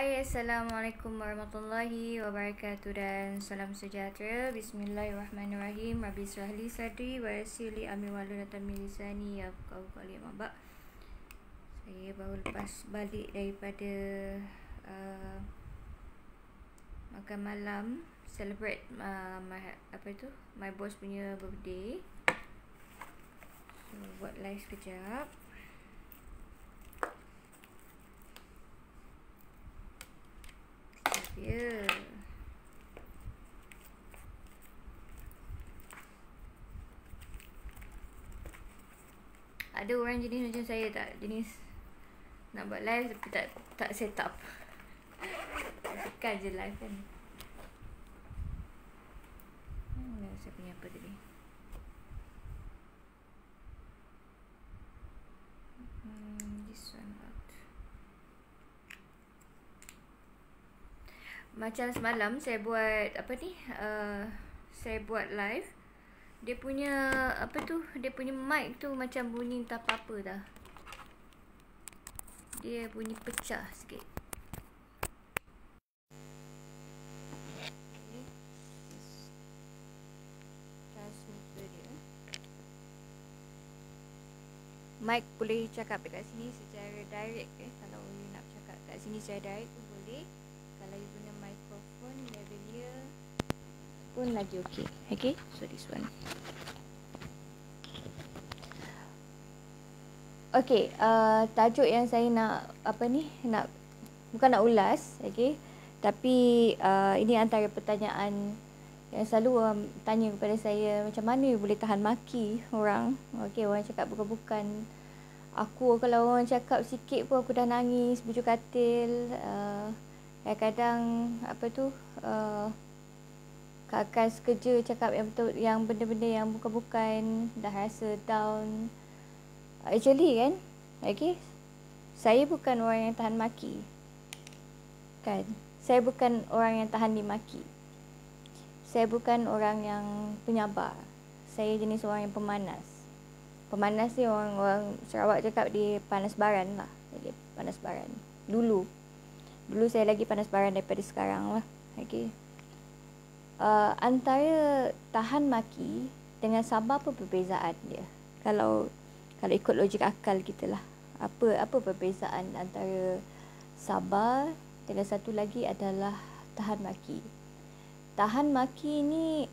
Hai, Assalamualaikum warahmatullahi wabarakatuh dan salam sejahtera. Bismillahirrahmanirrahim. Rabbi syrahli sadri wa yassir li amri wahlul 'uqdatam min lisani yafqahu qawli. Amma ba'd. Saya baru lepas balik daripada makan malam, celebrate my boss punya birthday. So buat live sekejap. Ya. Ada orang jenis macam saya tak? Jenis nak buat live tapi tak set up. Tekan je live kan. Saya punya apa tadi? This one out. Macam semalam saya buat saya buat live. Dia punya dia punya mic tu macam bunyi tak apa-apa dah. Dia bunyi pecah sikit. Transmitter dia. Mic boleh cakap dekat sini secara direct kalau you nak cakap kat sini secara direct tu boleh. Kalau you guna mikrofon level dia pun lagi okey. Okay, so this one. Okay, tajuk yang saya nak bukan nak ulas, okay. Tapi ini antara pertanyaan yang selalu orang tanya kepada saya, macam mana boleh tahan maki orang. Okay, orang cakap bukan-bukan. Aku kalau orang cakap sikit pun aku dah nangis bujur katil. Kadang-kadang kakak sekerja cakap yang benda-benda yang bukan-bukan, dah rasa down. Actually kan, okay, saya bukan orang yang tahan maki. Kan, saya bukan orang yang tahan dimaki. Saya bukan orang yang penyabar. Saya jenis orang yang pemanas. Pemanas ni orang Sarawak cakap dia panas baran lah. Jadi panas baran. Dulu saya lagi panas baran daripada sekarang lah. Okay. Antara tahan maki dengan sabar apa perbezaan dia? Kalau ikut logik akal kita lah. Apa perbezaan antara sabar dengan satu lagi adalah tahan maki. Tahan maki ni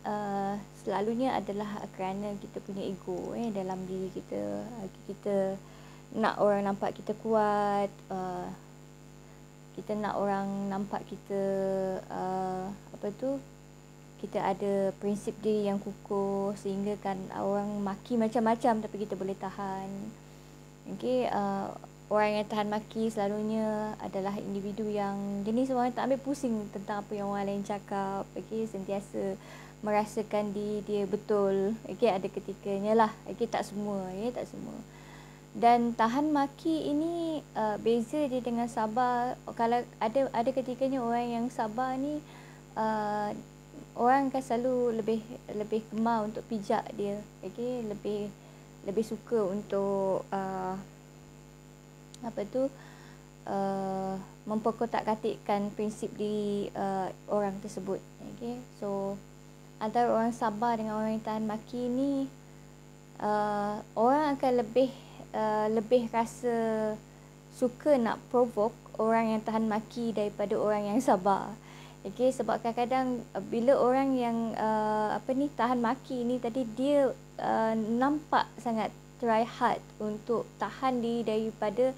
selalunya adalah kerana kita punya ego dalam diri kita. Kita nak orang nampak kita kuat. Kita nak orang nampak kita kita ada prinsip diri yang kukuh sehingga kan orang maki macam-macam tapi kita boleh tahan. Okay, orang yang tahan maki selalunya adalah individu yang jenis orang yang tak ambil pusing tentang apa yang orang lain cakap. Okay, sentiasa merasakan dia betul. Okay, ada ketikanya lah. Okay, tak semua. Tak semua. Dan tahan maki ini beza dia dengan sabar. Kalau ada ketikanya orang yang sabar ni orang akan selalu lebih gemar untuk pijak dia. Okay, lebih suka untuk memperkotak-katikkan prinsip diri orang tersebut. Okay, so antara orang sabar dengan orang yang tahan maki ni orang akan lebih rasa suka nak provoke orang yang tahan maki daripada orang yang sabar. Okay, sebab kadang-kadang bila orang yang tahan maki ni tadi dia nampak sangat try hard untuk tahan diri daripada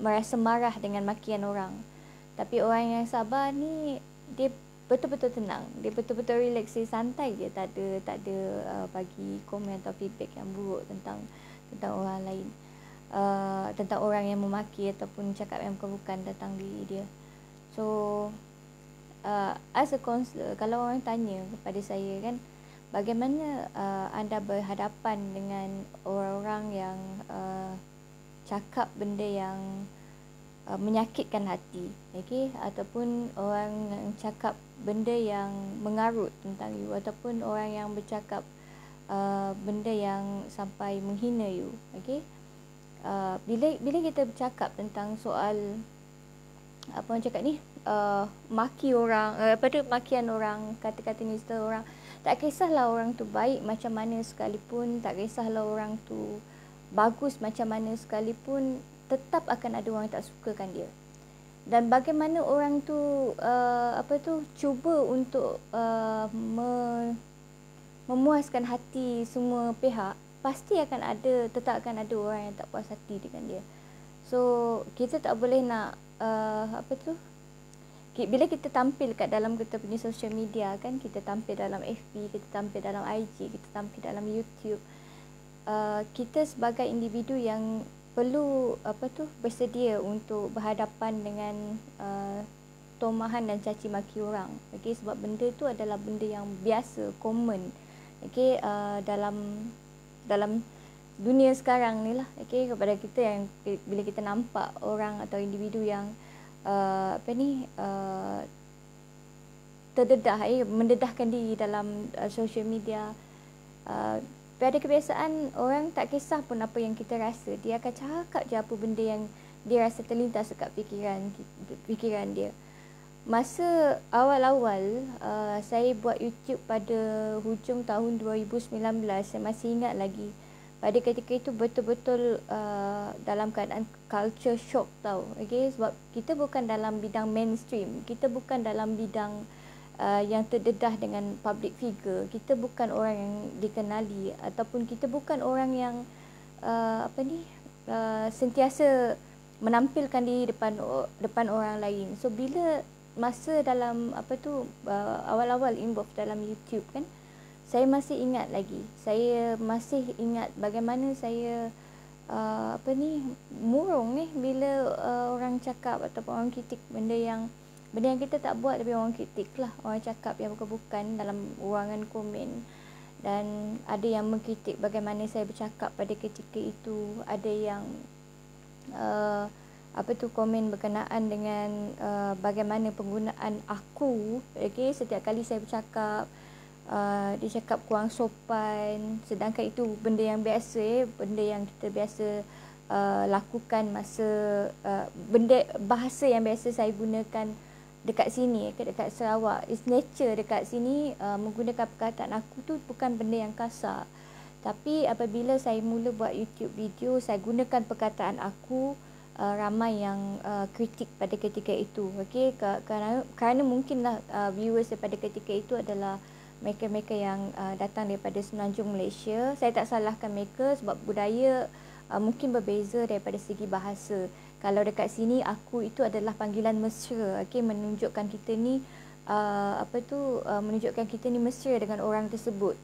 merasa marah dengan makian orang. Tapi orang yang sabar ni dia betul-betul tenang, dia betul-betul relax, dia santai je, tak ada bagi komen atau feedback yang buruk tentang orang lain, tentang orang yang memaki ataupun cakap yang bukan tentang diri dia. So as a counselor, kalau orang tanya kepada saya kan, bagaimana anda berhadapan dengan orang-orang yang cakap benda yang menyakitkan hati, okay? Ataupun orang yang cakap benda yang mengarut tentang you, ataupun orang yang bercakap benda yang sampai menghina you, okay? Bila kita bercakap tentang soal apa orang cakap ni, maki orang, makian orang, kata-kata nista orang. Tak kisahlah orang tu baik macam mana sekalipun, tak kisahlah orang tu bagus macam mana sekalipun, tetap akan ada orang yang tak sukakan dia. Dan bagaimana orang tu cuba untuk memuaskan hati semua pihak, pasti tetap akan ada orang yang tak puas hati dengan dia. So kita tak boleh nak bila kita tampil kat dalam kita punya social media kan, kita tampil dalam FB, kita tampil dalam IG, kita tampil dalam YouTube, kita sebagai individu yang perlu bersedia untuk berhadapan dengan tomahan dan caci maki orang. Okey, sebab benda tu adalah benda yang biasa, common. Okey, dalam dunia sekarang ni lah. Okey, kepada kita yang bila kita nampak orang atau individu yang terdedah, mendedahkan diri dalam social media, pada kebiasaan orang tak kisah pun apa yang kita rasa, dia akan cakap je apa benda yang dia rasa terlintas dekat fikiran dia. Masa awal-awal saya buat YouTube pada hujung tahun 2019, saya masih ingat lagi. Pada ketika itu betul-betul dalam keadaan culture shock tau. Okay? Sebab kita bukan dalam bidang mainstream, kita bukan dalam bidang yang terdedah dengan public figure, kita bukan orang yang dikenali, ataupun kita bukan orang yang sentiasa menampilkan diri depan orang lain. So bila masa dalam awal-awal involve dalam YouTube kan, saya masih ingat lagi. Saya masih ingat bagaimana saya murung bila orang cakap ataupun orang kritik benda yang kita tak buat, tapi orang kritik lah, orang cakap yang bukan-bukan dalam ruangan komen. Dan ada yang mengkritik bagaimana saya bercakap pada ketika itu, ada yang komen berkenaan dengan bagaimana penggunaan aku. Okay, setiap kali saya bercakap, dia cakap kurang sopan, sedangkan itu benda yang biasa, benda yang kita biasa lakukan masa benda bahasa yang biasa saya gunakan dekat sini, dekat Sarawak. It's nature dekat sini menggunakan perkataan aku tu bukan benda yang kasar. Tapi apabila saya mula buat YouTube video, saya gunakan perkataan aku, ramai yang kritik pada ketika itu. Okay, kerana mungkinlah viewers pada ketika itu adalah mereka-mereka yang datang daripada Semenanjung Malaysia. Saya tak salahkan mereka sebab budaya mungkin berbeza daripada segi bahasa. Kalau dekat sini aku itu adalah panggilan mesra, okey, menunjukkan kita ni menunjukkan kita ni mesra dengan orang tersebut.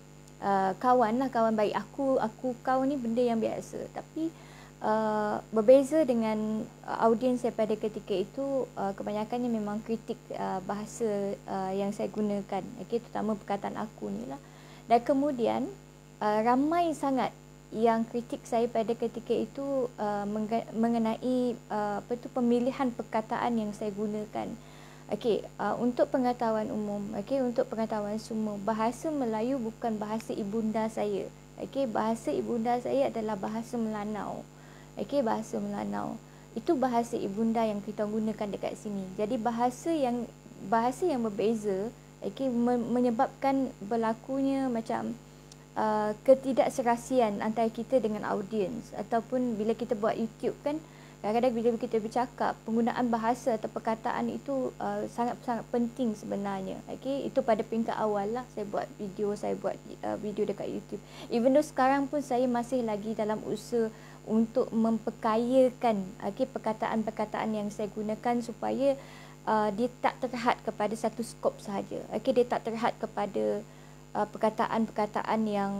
Kawan baik, aku kau ni benda yang biasa. Tapi berbeza dengan audiens saya pada ketika itu, kebanyakannya memang kritik bahasa yang saya gunakan, okey, terutama perkataan aku ni lah. Dan kemudian ramai sangat yang kritik saya pada ketika itu mengenai pemilihan perkataan yang saya gunakan. Okey, untuk pengetahuan umum, okey, untuk pengetahuan semua, bahasa Melayu bukan bahasa ibunda saya. Okey, bahasa ibunda saya adalah bahasa Melanau. Okey, bahasa Melanau. Itu bahasa ibunda yang kita gunakan dekat sini. Jadi bahasa yang berbeza, okey, menyebabkan berlakunya macam ketidakserasian antara kita dengan audiens. Ataupun bila kita buat YouTube kan, kadang-kadang bila kita bercakap, penggunaan bahasa atau perkataan itu sangat-sangat penting sebenarnya. Okay? Itu pada peringkat awal lah saya buat video dekat YouTube. Even though sekarang pun saya masih lagi dalam usaha untuk memperkayakan perkataan-perkataan yang saya gunakan supaya dia tak terhad kepada satu skop sahaja. Okay? Dia tak terhad kepada perkataan-perkataan yang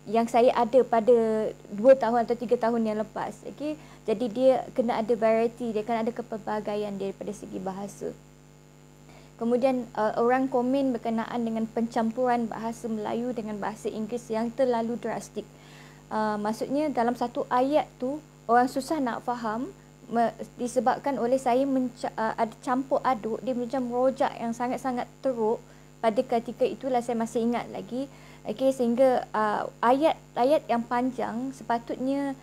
yang saya ada pada 2 tahun atau 3 tahun yang lepas. Okay? Jadi dia kena ada variety, dia kena ada kepelbagaian daripada segi bahasa. Kemudian orang komen berkenaan dengan pencampuran bahasa Melayu dengan bahasa Inggeris yang terlalu drastik. Maksudnya dalam satu ayat tu orang susah nak faham disebabkan oleh saya ada campur aduk, dia macam rojak yang sangat-sangat teruk. Pada ketika itulah saya masih ingat lagi. Okay, sehingga ayat-ayat yang panjang sepatutnya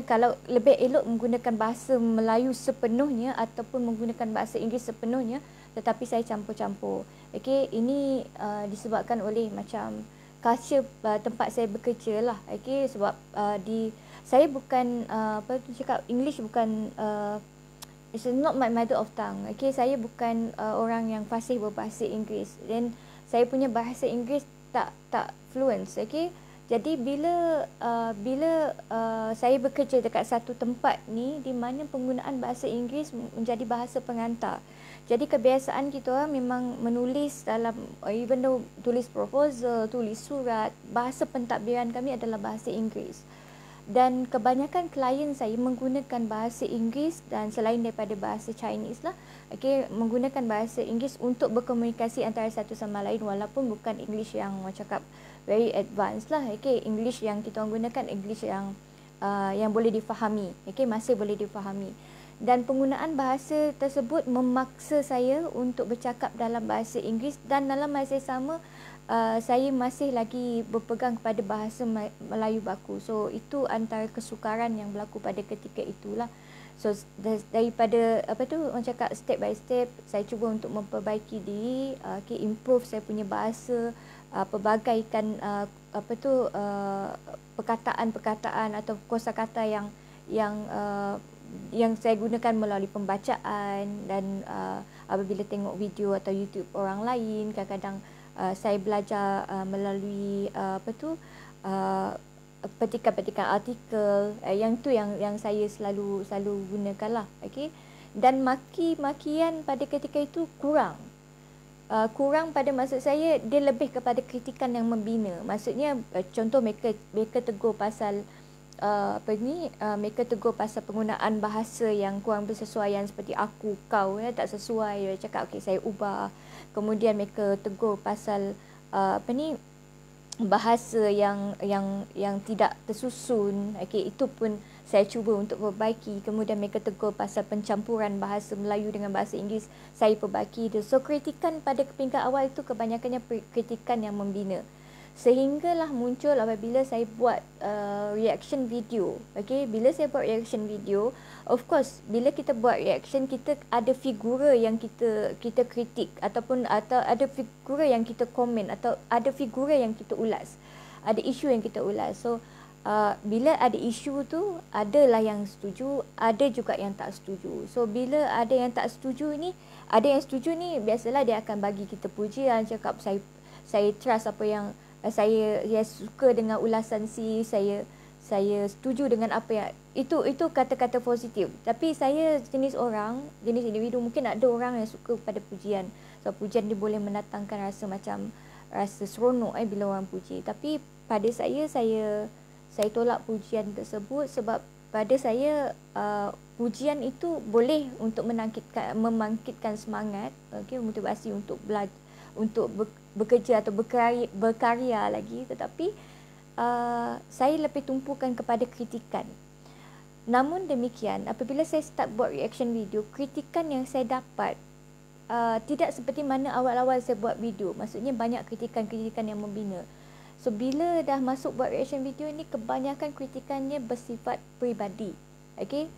kalau lebih elok menggunakan bahasa Melayu sepenuhnya ataupun menggunakan bahasa Inggeris sepenuhnya, tetapi saya campur-campur. Okey, ini disebabkan oleh macam culture tempat saya bekerja lah. Okey, sebab saya bukan apa tu cakap, English bukan it's not my mother of tongue. Okey, saya bukan orang yang fasih berbahasa Inggeris, dan saya punya bahasa Inggeris tak fluent. Okey, jadi bila saya bekerja dekat satu tempat ni di mana penggunaan bahasa Inggeris menjadi bahasa pengantar. Jadi kebiasaan kita orang memang menulis dalam, even though tulis proposal, tulis surat, bahasa pentadbiran kami adalah bahasa Inggeris. Dan kebanyakan klien saya menggunakan bahasa Inggeris, dan selain daripada bahasa Chinese lah, okay, menggunakan bahasa Inggeris untuk berkomunikasi antara satu sama lain, walaupun bukan English yang orang cakap very advanced lah. Okay, English yang kita orang gunakan English yang boleh difahami. Okay, masih boleh difahami. Dan penggunaan bahasa tersebut memaksa saya untuk bercakap dalam bahasa Inggeris, dan dalam masa yang sama saya masih lagi berpegang kepada bahasa Melayu baku. So itu antara kesukaran yang berlaku pada ketika itulah. So daripada apa tu orang cakap, step by step saya cuba untuk memperbaiki diri, improve saya punya bahasa, pelbagaikan perkataan-perkataan atau kosakata yang saya gunakan melalui pembacaan, dan apabila tengok video atau YouTube orang lain, kadang-kadang saya belajar melalui petikan-petikan artikel, yang tu yang saya selalu gunakan lah. Okey, dan maki-makian pada ketika itu kurang pada maksud saya, dia lebih kepada kritikan yang membina. Maksudnya contoh mereka tegur pasal mereka tegur pasal penggunaan bahasa yang kurang bersesuaian, seperti aku, kau, tak sesuai. Dia cakap okey, saya ubah. Kemudian mereka tegur pasal bahasa yang tidak tersusun. Okey, itu pun saya cuba untuk perbaiki. Kemudian mereka tegur pasal pencampuran bahasa Melayu dengan bahasa Inggeris, saya perbaiki itu. So kritikan pada peringkat awal itu kebanyakannya kritikan yang membina. Sehinggalah muncul apabila saya buat reaction video. Okay, bila saya buat reaction video, of course bila kita buat reaction, kita ada figura yang kita kritik, atau ada figura yang kita komen, atau ada figura yang kita ulas, ada isu yang kita ulas. So bila ada isu tu, adalah yang setuju, ada juga yang tak setuju. So bila ada yang tak setuju ni, ada yang setuju ni, biasalah dia akan bagi kita pujian, cakap saya trust apa yang saya suka dengan ulasan saya setuju dengan apa yang itu kata-kata positif. Tapi saya jenis individu, mungkin ada orang yang suka pada pujian. So pujian dia boleh mendatangkan rasa seronok bila orang puji. Tapi pada saya tolak pujian tersebut, sebab pada saya pujian itu boleh untuk membangkitkan semangat, motivasi untuk belajar, untuk bekerja atau berkarya lagi. Tetapi saya lebih tumpukan kepada kritikan. Namun demikian, apabila saya start buat reaction video, kritikan yang saya dapat tidak seperti mana awal-awal saya buat video. Maksudnya banyak kritikan-kritikan yang membina. So bila dah masuk buat reaction video ni, kebanyakan kritikannya bersifat peribadi. Okay,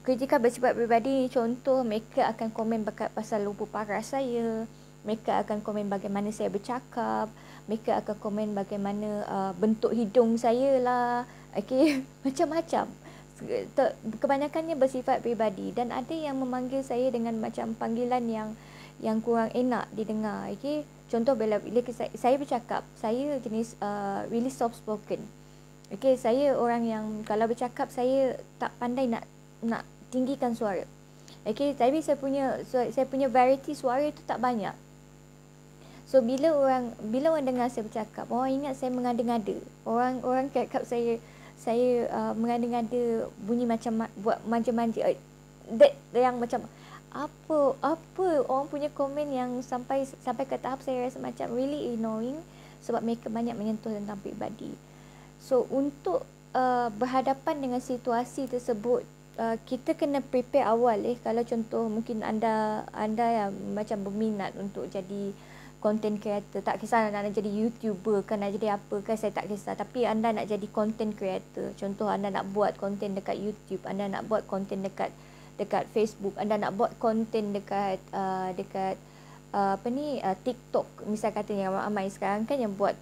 kritikan bersifat peribadi, contoh mereka akan komen pasal lupa paras saya, mereka akan komen bagaimana saya bercakap, mereka akan komen bagaimana bentuk hidung saya lah. Okay, macam-macam. Kebanyakannya bersifat peribadi, dan ada yang memanggil saya dengan macam panggilan yang kurang enak didengar. Okay, contoh bila saya bercakap, saya jenis really soft spoken. Okay, saya orang yang kalau bercakap saya tak pandai nak tinggikan suara. Okay, tapi saya punya variety suara itu tak banyak. So bila orang dengar saya bercakap, orang ingat saya mengada-ngada. Orang cakap saya mengada-ngada, bunyi macam buat manja-manja. That yang macam apa orang punya komen yang sampai ke tahap saya rasa macam really annoying, sebab mereka banyak menyentuh tentang peribadi. So untuk berhadapan dengan situasi tersebut, kita kena prepare awal. Kalau contoh mungkin anda yang macam berminat untuk jadi content creator. Tak kisah anda nak jadi YouTuber ke, nak jadi apa ke, saya tak kisah. Tapi anda nak jadi content creator. Contoh anda nak buat content dekat YouTube, anda nak buat content dekat Facebook, anda nak buat content dekat TikTok. Misal katanya ramai sekarang kan yang buat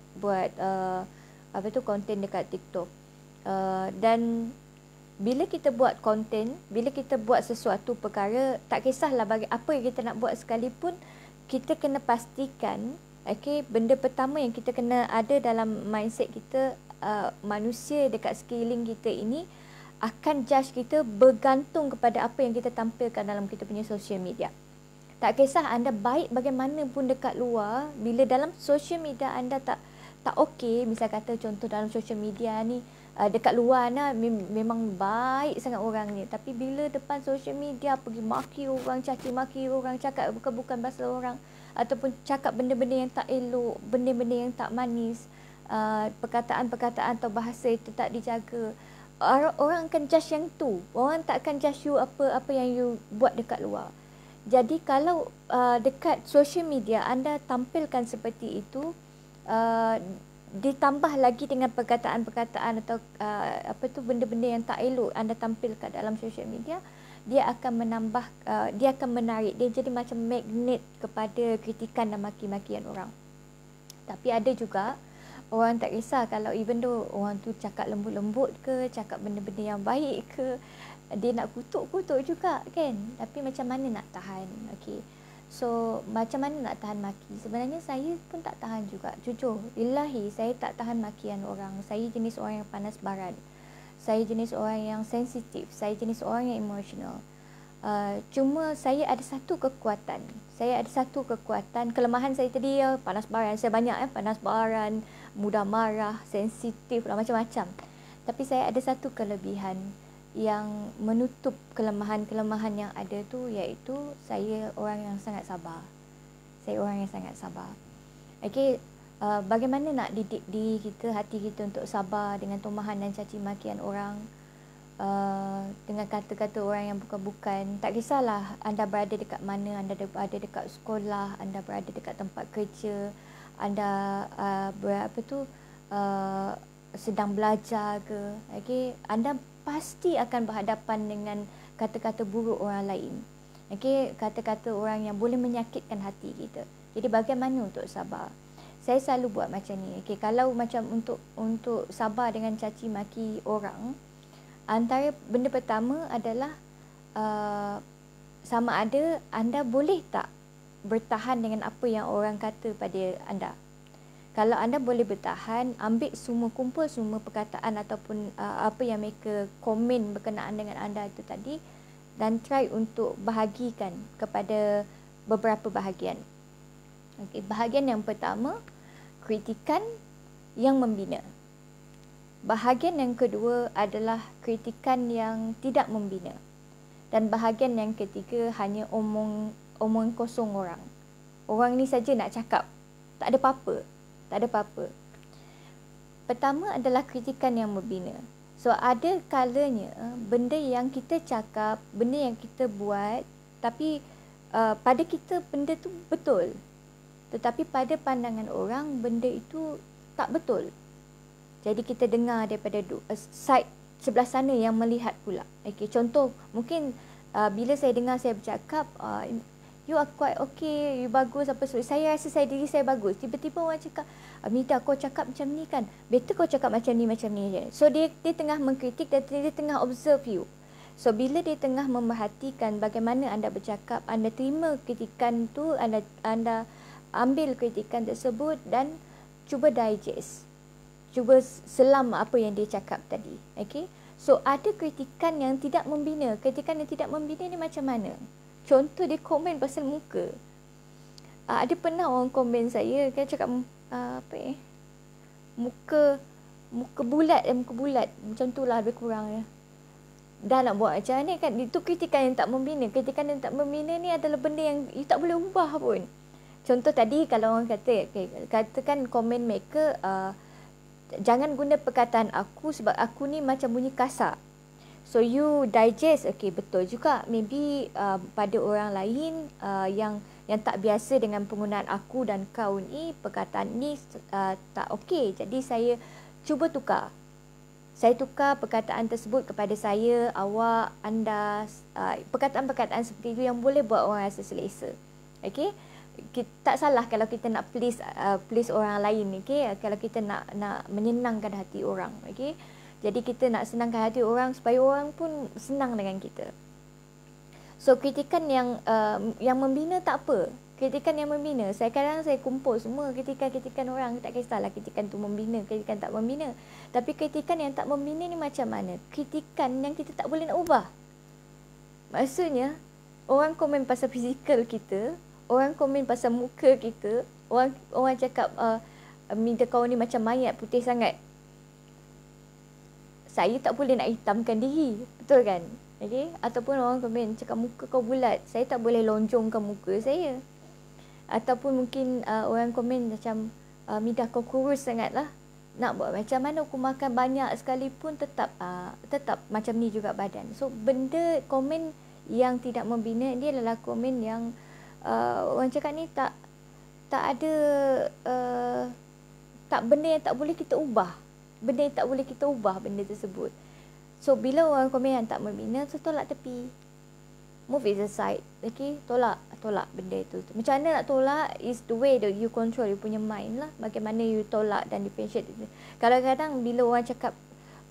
content dekat TikTok. Dan bila kita buat content, bila kita buat sesuatu perkara, tak kisahlah bagi apa yang kita nak buat sekalipun, kita kena pastikan, benda pertama yang kita kena ada dalam mindset kita, manusia dekat sekeliling kita ini akan judge kita bergantung kepada apa yang kita tampilkan dalam kita punya social media. Tak kisah anda baik bagaimanapun dekat luar, bila dalam social media anda tak okey, misal kata contoh dalam social media ni, dekat luar memang baik sangat orang ni, tapi bila depan social media pergi maki orang, caci maki orang, cakap bukan bahasa orang, ataupun cakap benda-benda yang tak elok, benda-benda yang tak manis, perkataan-perkataan atau bahasa itu tak dijaga, orang akan judge yang tu. Orang tak akan judge you apa yang you buat dekat luar. Jadi kalau dekat social media anda tampilkan seperti itu, ditambah lagi dengan perkataan-perkataan atau benda-benda yang tak elok anda tampilkan dalam social media, dia akan menambah, dia akan menarik, dia jadi macam magnet kepada kritikan dan maki-makian orang. Tapi ada juga orang tak kisah kalau even though orang tu cakap lembut-lembut ke, cakap benda-benda yang baik ke, dia nak kutuk-kutuk juga kan. Tapi macam mana nak tahan? Okey. So, macam mana nak tahan maki? Sebenarnya saya pun tak tahan juga. Jujur, ilahi, saya tak tahan makian orang. Saya jenis orang yang panas baran. Saya jenis orang yang sensitif. Saya jenis orang yang emosional. Cuma saya ada satu kekuatan. Kelemahan saya tadi panas baran. Saya banyak panas baran, mudah marah, sensitif lah, macam-macam. Tapi saya ada satu kelebihan yang menutup kelemahan-kelemahan yang ada tu, iaitu saya orang yang sangat sabar. Okey, bagaimana nak didik diri kita, hati kita untuk sabar dengan tumahan dan caci makian orang, dengan kata-kata orang yang bukan-bukan. Tak kisahlah anda berada dekat mana, anda berada dekat sekolah, anda berada dekat tempat kerja, anda sedang belajar ke, okey, anda pasti akan berhadapan dengan kata-kata buruk orang lain. Okey, kata-kata orang yang boleh menyakitkan hati kita. Jadi bagaimana untuk sabar? Saya selalu buat macam ni. Okey, kalau macam untuk sabar dengan caci maki orang, antara benda pertama adalah sama ada anda boleh tak bertahan dengan apa yang orang kata pada anda. Kalau anda boleh bertahan, kumpul semua perkataan ataupun apa yang mereka komen berkenaan dengan anda itu tadi, dan try untuk bahagikan kepada beberapa bahagian. Okey, bahagian yang pertama, kritikan yang membina. Bahagian yang kedua adalah kritikan yang tidak membina. Dan bahagian yang ketiga hanya omong kosong orang. Orang ni saja nak cakap, tak ada apa-apa. Pertama adalah kritikan yang membina. So ada kalanya benda yang kita cakap, benda yang kita buat, tapi pada kita benda tu betul. Tetapi pada pandangan orang benda itu tak betul. Jadi kita dengar daripada side sebelah sana yang melihat pula. Okey, contoh mungkin bila saya dengar saya bercakap, you are quite okay, you bagus apa semua. Saya rasa diri saya bagus. Tiba-tiba orang cakap, Mita kau cakap macam ni kan, better kau cakap macam ni je. So dia tengah mengkritik dan dia tengah observe you. So bila dia tengah memerhatikan bagaimana anda bercakap, anda terima kritikan tu, anda ambil kritikan tersebut dan cuba digest, cuba selam apa yang dia cakap tadi. Okay? So ada kritikan yang tidak membina. Kritikan yang tidak membina ni macam mana? Contoh dia komen pasal muka. Ada pernah orang komen saya, kan cakap muka bulat, macam tu lah lebih kurang ya. Dah nak buat macam ni kan, itu kritikan yang tak membina. Kritikan yang tak membina ni adalah benda yang you tak boleh ubah pun. Contoh tadi kalau orang kata, katakan komen maker, jangan guna perkataan aku sebab aku ni macam bunyi kasar. So you digest, okay betul juga. Maybe pada orang lain yang yang tak biasa dengan penggunaan aku dan kau ni, perkataan ni tak okey. Jadi saya cuba tukar. Saya tukar perkataan tersebut kepada saya, awak, anda, perkataan-perkataan seperti itu yang boleh buat orang rasa selesa. Okey? Tak salah kalau kita nak please orang lain, okey? Kalau kita nak menyenangkan hati orang, okey? Jadi kita nak senangkan hati orang supaya orang pun senang dengan kita. So kritikan yang membina tak apa. Kritikan yang membina, saya kumpul semua kritikan orang, tak kisahlah kritikan tu membina, kritikan tak membina. Tapi kritikan yang tak membina ni macam mana? Kritikan yang kita tak boleh nak ubah. Maksudnya, orang komen pasal fizikal kita, orang komen pasal muka kita, orang cakap minta kau ni macam mayat putih sangat. Saya tak boleh nak hitamkan diri, betul kan? Okay? Ataupun orang komen cakap muka kau bulat, saya tak boleh lonjongkan muka saya. Ataupun mungkin orang komen macam Midah kau kurus sangat lah. Nak buat macam mana aku makan banyak sekalipun tetap macam ni juga badan. So benda komen yang tidak membina dia adalah komen yang orang cakap ni tak ada benda yang tak boleh kita ubah. Benda yang tak boleh kita ubah benda tersebut. So bila orang komen yang tak membina, so tolak tepi. Move it aside. Okay, tolak benda itu. Macam mana nak tolak is the way that you control you punya mind lah. Bagaimana you tolak dan differentiate. Kadang-kadang bila orang cakap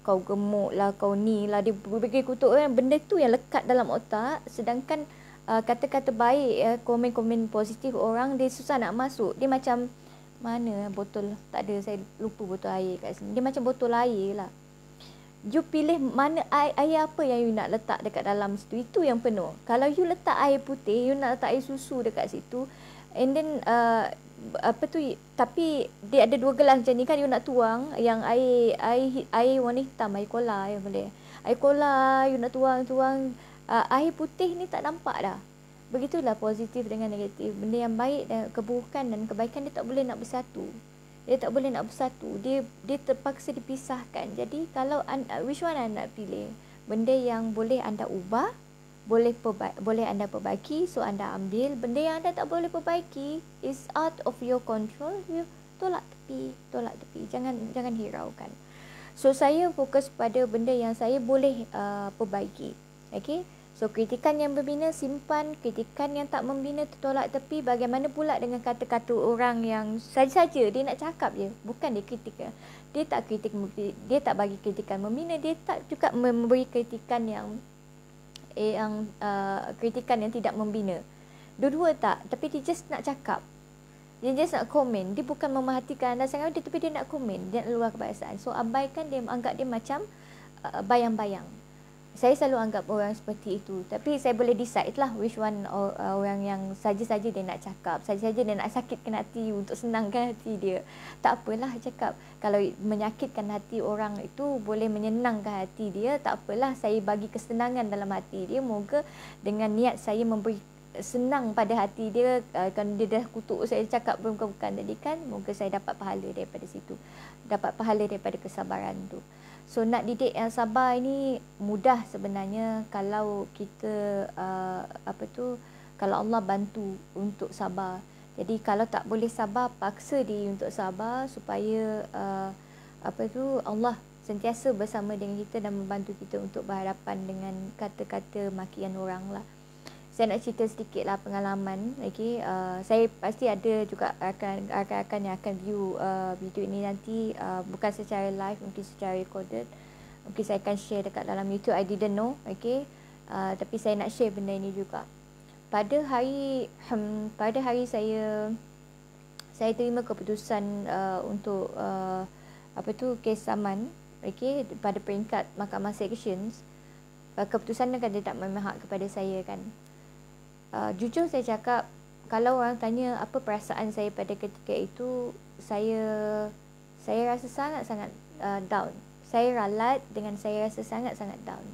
kau gemuk lah, kau ni lah, dia bagi kutuk orang, benda tu yang lekat dalam otak. Sedangkan kata-kata baik, komen-komen positif orang, dia susah nak masuk. Dia macam mana botol, tak ada, saya lupa botol air kat sini. Dia macam botol air lah. You pilih mana air apa yang you nak letak dekat dalam situ, itu yang penuh. Kalau you letak air putih, you nak letak air susu dekat situ, and then tapi dia ada 2 gelas macam ni kan, you nak tuang yang air warna hitam, air cola yang boleh. Air cola you nak tuang, air putih ni tak nampak dah. Begitulah positif dengan negatif. Benda yang baik dan keburukan dan kebaikan dia tak boleh nak bersatu. Dia terpaksa dipisahkan. Jadi kalau which one anda nak pilih? Benda yang boleh anda ubah, boleh anda perbaiki, so anda ambil. Benda yang anda tak boleh perbaiki is out of your control, you tolak tepi. Jangan hiraukan. So saya fokus pada benda yang saya boleh perbaiki. Okay? So kritikan yang membina simpan, kritikan yang tak membina tolak tepi. Bagaimana pula dengan kata-kata orang yang saja-saja dia nak cakap je, bukan dia kritik. Dia tak bagi kritikan membina, dia tak juga memberi kritikan yang kritikan yang tidak membina. Dua-dua tak, tapi dia just nak cakap. Dia just nak komen. Dia bukan memerhatikan anda sangat, tapi dia nak komen, dia nak luar kebiasaan. So abaikan dia, anggap dia macam bayang-bayang. Saya selalu anggap orang seperti itu. Tapi saya boleh decide lah which one orang yang saja-saja dia nak cakap, saja-saja dia nak sakitkan hati untuk senangkan hati dia. Tak apalah cakap. Kalau menyakitkan hati orang itu boleh menyenangkan hati dia, tak apalah, saya bagi kesenangan dalam hati dia. Moga dengan niat saya memberi senang pada hati dia, kan dia dah kutuk saya cakap bukan tadi kan, moga saya dapat pahala daripada situ. Dapat pahala daripada kesabaran tu. So nak didik yang sabar ini mudah sebenarnya kalau kita kalau Allah bantu untuk sabar. Jadi kalau tak boleh sabar, paksa diri untuk sabar supaya Allah sentiasa bersama dengan kita dan membantu kita untuk berhadapan dengan kata-kata makian orang lah. Saya nak cerita sedikit lah pengalaman. Okay. Saya pasti ada juga rakan-rakan yang akan view video ini nanti, bukan secara live, mungkin secara recorded. Mungkin saya akan share dekat dalam YouTube. I didn't know. Okay. Tapi saya nak share benda ini juga. Pada hari saya terima keputusan untuk kes saman, okay, pada peringkat Mahkamah Sections. Keputusan akan tidak memihak kepada saya kan. Jujur saya cakap, kalau orang tanya apa perasaan saya pada ketika itu, saya rasa sangat-sangat down. Saya ralat dengan saya rasa sangat-sangat down.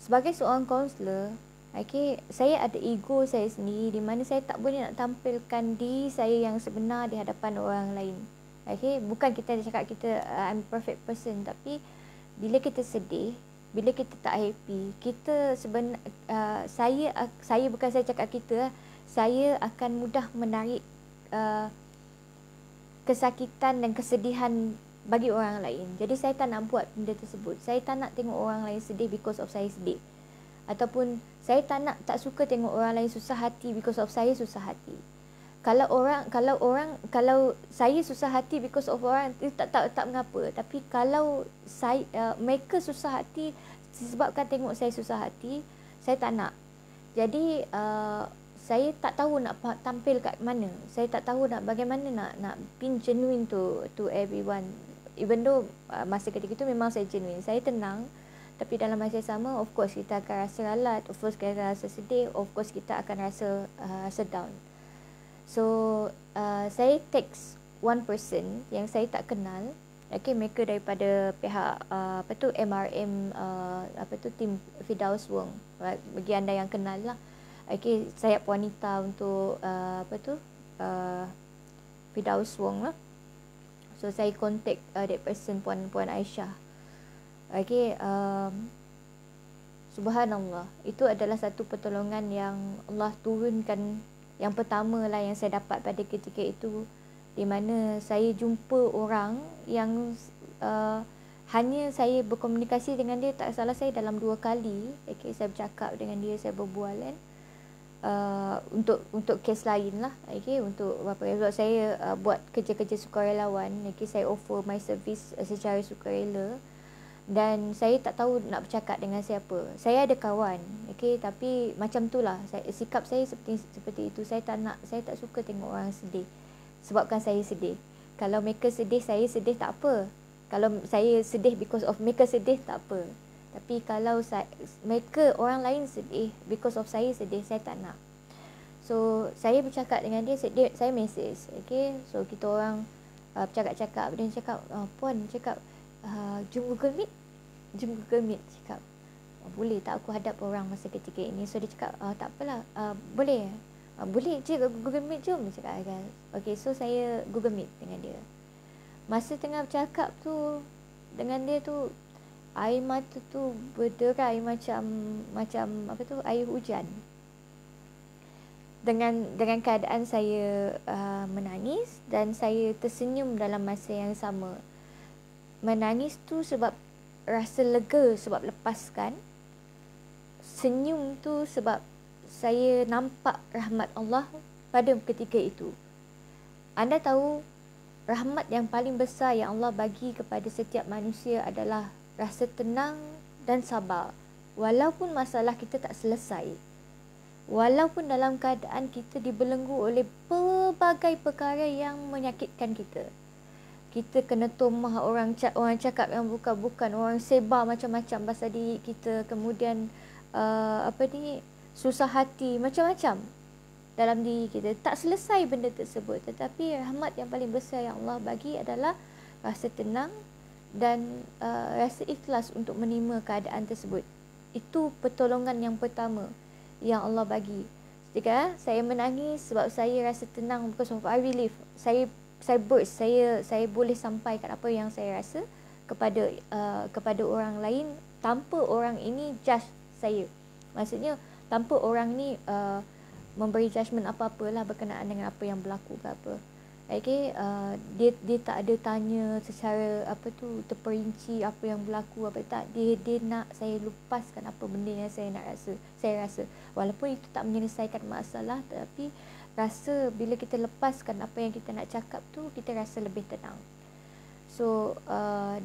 Sebagai seorang kaunselor, okay, saya ada ego saya sendiri di mana saya tak boleh nak tampilkan diri saya yang sebenar di hadapan orang lain. Okay, bukan kita cakap kita I'm perfect person, tapi bila kita sedih, bila kita tak happy, kita saya bukan saya cakap kita, saya akan mudah menarik kesakitan dan kesedihan bagi orang lain. Jadi saya tak nak buat benda tersebut. Saya tak nak tengok orang lain sedih because of saya sedih. Ataupun saya tak suka tengok orang lain susah hati because of saya susah hati. Kalau saya susah hati because of orang itu tak mengapa. Tapi kalau mereka susah hati disebabkan tengok saya susah hati, saya tak nak. Jadi saya tak tahu nak tampil kat mana. Saya tak tahu bagaimana nak being genuine to everyone. Even though masa ketika itu memang saya genuine, saya tenang, tapi dalam masa yang sama, of course kita akan rasa ralat, of course kita akan rasa sedih, of course kita akan rasa down. So saya text one person yang saya tak kenal. Okay, mereka daripada pihak MRM tim Firdaus Wong. Right? Bagi anda yang kenal lah. Okay, sayap wanita untuk Firdaus Wong lah. So saya contact that person, Puan Aisyah. Okay, subhanallah, itu adalah satu pertolongan yang Allah turunkan. Yang pertama lah yang saya dapat pada ketika itu, di mana saya jumpa orang yang hanya saya berkomunikasi dengan dia, tak salah saya dalam 2 kali. Okay, saya bercakap dengan dia, saya berbual kan. Untuk kes lain lah, okay, untuk sebab saya buat kerja-kerja sukarelawan, okay, saya offer my service secara sukarela, dan saya tak tahu nak bercakap dengan siapa. Saya ada kawan, okay, tapi macam tu lah, sikap saya seperti itu. Saya tak suka tengok orang sedih sebabkan saya sedih. Kalau mereka sedih, saya sedih, tak apa. Kalau saya sedih because of mereka sedih, tak apa. Tapi kalau orang lain sedih because of saya sedih, saya tak nak. So saya bercakap dengan dia, saya message. Okay, so kita orang bercakap-cakap. Dia cakap, Puan cakap, jom Google Meet. Cakap, boleh tak aku hadap orang masa ketika ini? So dia cakap, tak apalah, boleh je Google Meet, jom. Dia cakap kan. Okay, so saya Google Meet dengan dia. Masa tengah bercakap tu dengan dia tu, air mata tu berderai macam air hujan. Dengan keadaan saya menangis dan saya tersenyum dalam masa yang sama. Menangis tu sebab rasa lega sebab lepaskan. Senyum tu sebab saya nampak rahmat Allah pada ketika itu. Anda tahu, rahmat yang paling besar yang Allah bagi kepada setiap manusia adalah rasa tenang dan sabar. Walaupun masalah kita tak selesai, walaupun dalam keadaan kita dibelenggu oleh pelbagai perkara yang menyakitkan kita. Kita kena tomah orang cakap yang bukan-bukan, orang sebar macam-macam pasal diri kita, kemudian susah hati macam-macam dalam diri kita. Tak selesai benda tersebut, tetapi rahmat yang paling besar yang Allah bagi adalah rasa tenang dan rasa ikhlas untuk menerima keadaan tersebut. Itu pertolongan yang pertama yang Allah bagi. Ketika saya menangis sebab saya rasa tenang, because of I relief. Saya burst, saya boleh sampaikan apa yang saya rasa kepada orang lain tanpa orang ini judge saya. Maksudnya tanpa orang ni memberi judgement apa-apalah berkenaan dengan apa yang berlaku ke apa. Okay, dia tak ada tanya secara terperinci apa yang berlaku apa tak. Dia nak saya lepaskan apa benda yang saya rasa. Walaupun itu tak menyelesaikan masalah, tapi rasa bila kita lepaskan apa yang kita nak cakap tu, kita rasa lebih tenang. So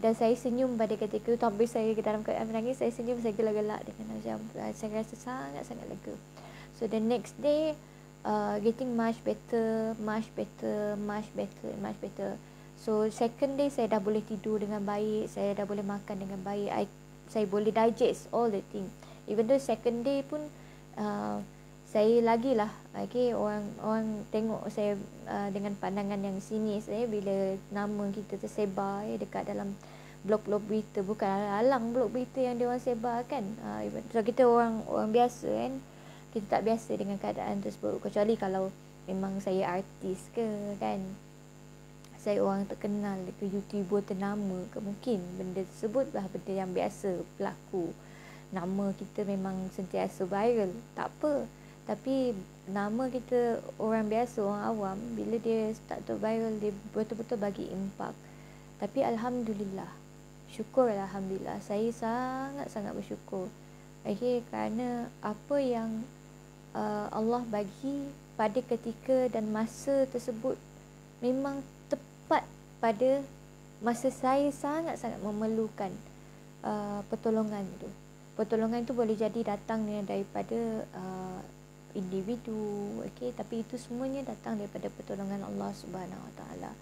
dan saya senyum pada ketika itu. Tapi saya dalam keadaan menangis, saya senyum, saya gelak-gelak dengan macam saya rasa sangat-sangat lega. So the next day, getting much better. So second day saya dah boleh tidur dengan baik, saya dah boleh makan dengan baik, saya boleh digest all the thing. Even though second day pun saya lagilah, okay, orang tengok saya dengan pandangan yang sinis bila nama kita tersebar dekat dalam blog-blog berita, bukan alang blog berita yang dia orang sebar kan. So kita orang biasa kan, kita tak biasa dengan keadaan tersebut, kecuali kalau memang saya artis ke kan. saya orang terkenal ke YouTuber ternama ke, mungkin benda tersebut lah benda yang biasa berlaku. Nama kita memang sentiasa viral, tak apa. Tapi nama kita orang biasa, orang awam, bila dia start to viral, dia betul-betul bagi impak. Tapi Alhamdulillah, syukur Alhamdulillah, saya sangat-sangat bersyukur. Okay, kerana apa yang Allah bagi pada ketika dan masa tersebut memang tepat pada masa saya sangat-sangat memerlukan pertolongan tu. Pertolongan itu boleh jadi datangnya daripada individu, okey, tapi itu semuanya datang daripada pertolongan Allah Subhanahu Wa Taala.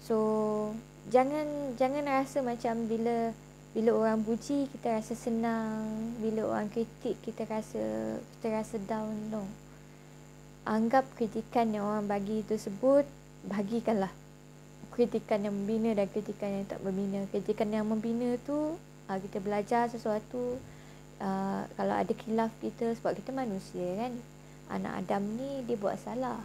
So jangan rasa macam bila orang puji kita rasa senang, bila orang kritik kita rasa down. No. Anggap kritikan yang orang bagi tersebut, bagikanlah kritikan yang membina dan kritikan yang tak membina. Kritikan yang membina tu kita belajar sesuatu. Kalau ada khilaf kita, sebab kita manusia kan, anak Adam ni dia buat salah.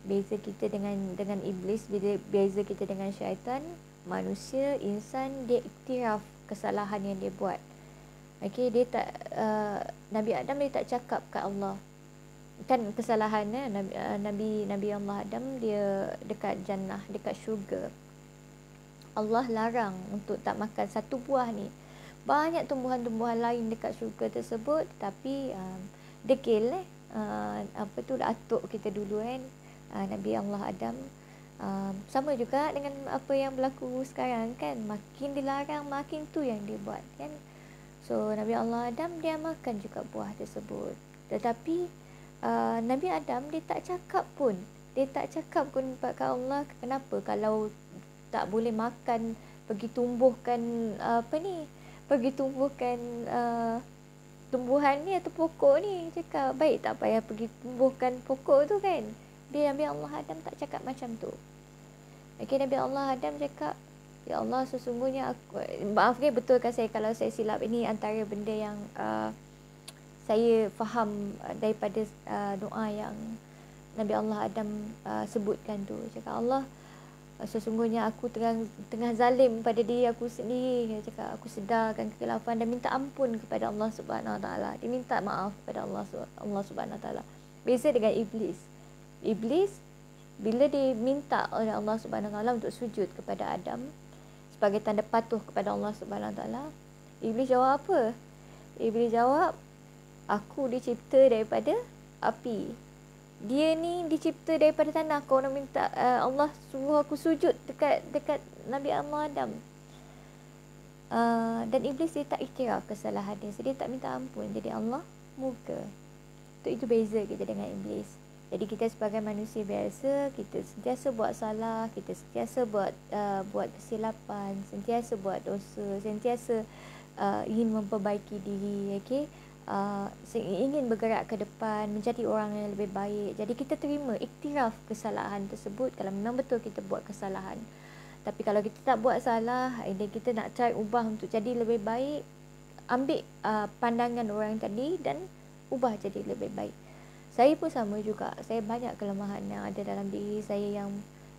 Beza kita dengan iblis, beza kita dengan syaitan. Manusia, insan, dia iktiraf kesalahan yang dia buat. Okay, dia tak Nabi Adam dia tak cakap kat Allah kan kesalahan. Nabi Allah Adam dia dekat jannah, dekat syurga. Allah larang untuk tak makan satu buah ni. Banyak tumbuhan-tumbuhan lain dekat syurga tersebut, tapi degil atuk kita dulu kan, Nabi Allah Adam. Sama juga dengan apa yang berlaku sekarang kan, makin dilarang makin tu yang dia buat kan. So Nabi Allah Adam dia makan juga buah tersebut, tetapi Nabi Adam dia tak cakap pun kat Allah, kenapa kalau tak boleh makan, pergi tumbuhkan tumbuhan ni atau pokok ni. Cakap baik tak payah pergi tumbuhkan pokok tu kan. Dia Nabi Allah Adam tak cakap macam tu. Okay, Nabi Allah Adam cakap, ya Allah, sesungguhnya aku, maaf kan, betulkan saya kalau saya silap. Ini antara benda yang saya faham daripada doa yang Nabi Allah Adam sebutkan tu. Cakap, Allah, sesungguhnya aku tengah zalim pada diri aku sendiri. Dia cakap, aku sedarkan kekilafan dan minta ampun kepada Allah Subhanahu Wa Taala. Dia minta maaf kepada Allah Subhanahu Wa Taala. Beza dengan iblis. Iblis bila dia minta oleh Allah Subhanahu Wa Taala untuk sujud kepada Adam sebagai tanda patuh kepada Allah Subhanahu Wa Taala, iblis jawab apa? Iblis jawab, aku dicipta daripada api. Dia ni dicipta daripada tanah. Kau nak minta Allah suruh aku sujud dekat Nabi Allah Adam. Dan iblis dia tak iktiraf kesalahan dia, so dia tak minta ampun. Jadi Allah murka. Itu beza kita dengan iblis. Jadi kita sebagai manusia biasa, kita sentiasa buat salah, kita sentiasa buat kesilapan, sentiasa buat dosa, sentiasa ingin memperbaiki diri, okey. Ingin bergerak ke depan, menjadi orang yang lebih baik. Jadi kita terima iktiraf kesalahan tersebut kalau memang betul kita buat kesalahan. Tapi kalau kita tak buat salah, dan kita nak try ubah untuk jadi lebih baik, ambil pandangan orang tadi dan ubah jadi lebih baik. Saya pun sama juga. Saya banyak kelemahan yang ada dalam diri saya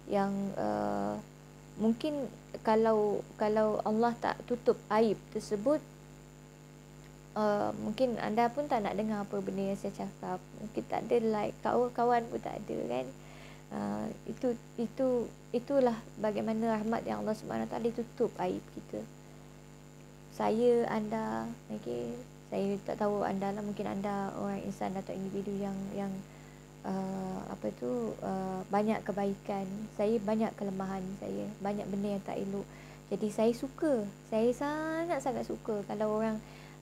yang mungkin kalau Allah tak tutup aib tersebut, mungkin anda pun tak nak dengar apa benda yang saya cakap. Mungkin tak ada like, kawan-kawan pun tak ada kan. Itulah bagaimana rahmat yang Allah Subhanahu Wa Taala tutup aib kita. Saya, anda, okay, saya tak tahu anda lah, mungkin anda orang insan atau individu yang banyak kebaikan. Saya banyak kelemahan, saya banyak benda yang tak elok. Jadi saya sangat-sangat suka kalau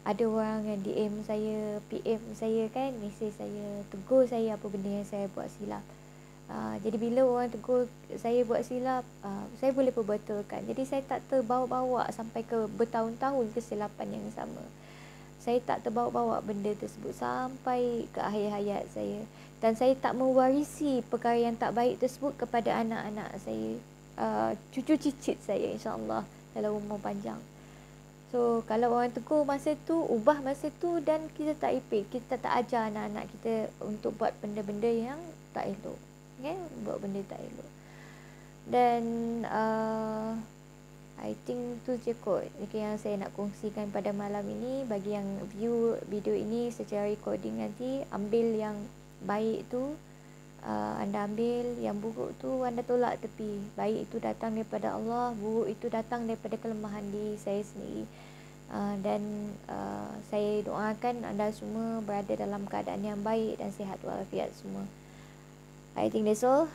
ada orang yang DM saya, PM saya kan, mesej saya, tegur saya apa benda yang saya buat silap. Jadi bila orang tegur saya buat silap, saya boleh perbetulkan. Jadi saya tak terbawa-bawa sampai ke bertahun-tahun kesilapan yang sama. Saya tak terbawa-bawa benda tersebut sampai ke akhir hayat saya. Dan saya tak mewarisi perkara yang tak baik tersebut kepada anak-anak saya, cucu cicit saya, insyaAllah dalam umur panjang. So kalau orang tegur masa tu, ubah masa tu, dan kita tak ipik, kita tak ajar anak-anak kita untuk buat benda-benda yang tak elok, okay? Buat benda tak elok. Dan I think tu je kot yang saya nak kongsikan pada malam ini. Bagi yang view video ini secara recording nanti, ambil yang baik tu, anda ambil, yang buruk tu anda tolak tepi. Baik itu datang daripada Allah, buruk itu datang daripada kelemahan diri saya sendiri. Dan saya doakan anda semua berada dalam keadaan yang baik dan sihat walafiat semua. I think that's all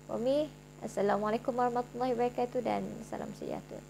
for me. Assalamualaikum warahmatullahi wabarakatuh dan salam sejahtera.